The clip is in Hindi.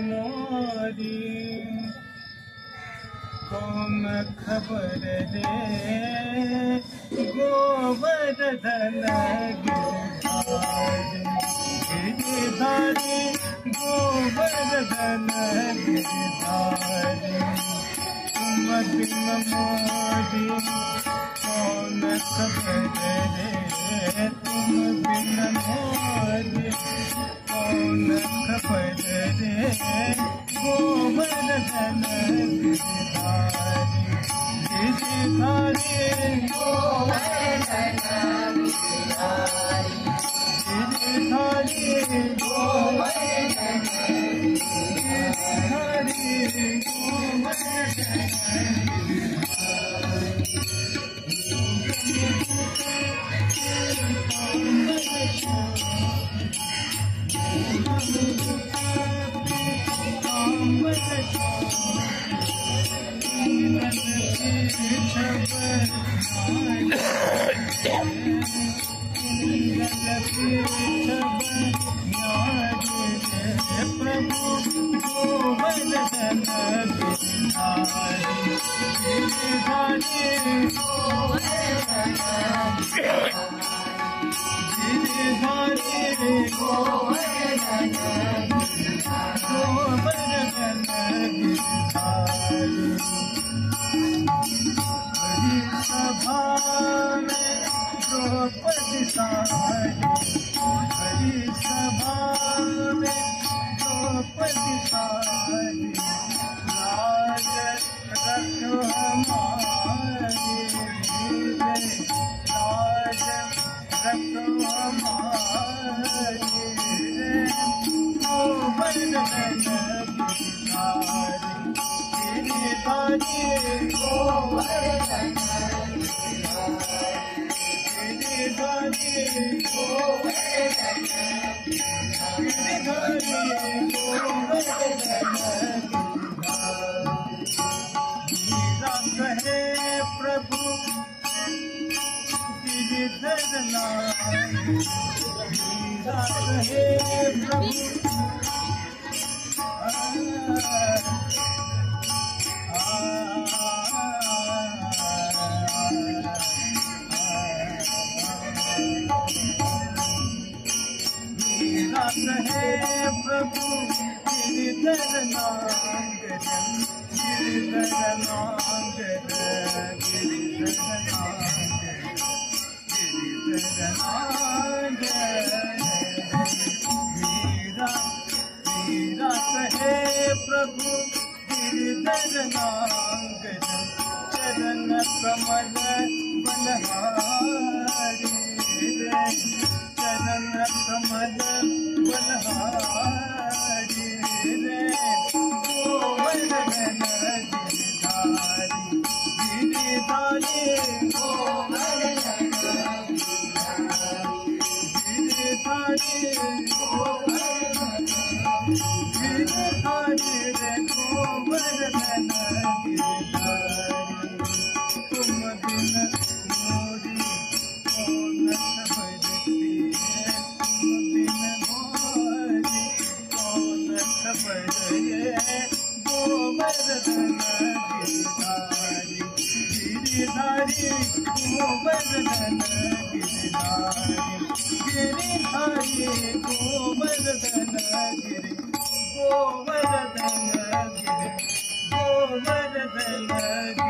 मोरी कौन खबर रे गोवर्धन गिरधारी गोवर्धन गिरधारी तुम बिन मोरी कौन खबर रे तुम बिन मोरी कौन खबर रे गोवर्धन गिरधारी गिरधारी गोवर्धन गिरधारी गिरधारी गोवर्धन गिरधारी प्रभु गोवर्धन गिरधारी गिरधारी गोवर्धन हरि सभा में द्रौपदी सारी हरि सभा में द्रौपदी सारी लाज रखो हमारी लाज रखो हमारी गोवर्धन गिरधारी गोवर्धन गिरधारी गोवर्धन गिरधारी गोवर्धन मीरा कहे प्रभु गिरधर नाम मीरा कहे प्रभु मीरा कहे प्रभु गिरधर नांगर गिरधर नांगर गिरधर नांगर गिरधर नांगर मीरा मीरा कहे प्रभु गिरधर नांगर चरण कमल बलहारी चरण कमल बलहारी गोवर्धन गिरधारी गिरधारी गोवर्धन गिरधारी गिरधारी गोवर्धन गिरधारी तुम बिन मोरी कौन खबर तुम बिन मोरी कौन खबर गोवर्धन गिरधारी गिरधारी गोवर्धन गिरधारी गिरधारी गोवर्धन गिरि गोवर्धन गिरि गोवर्धन गिरि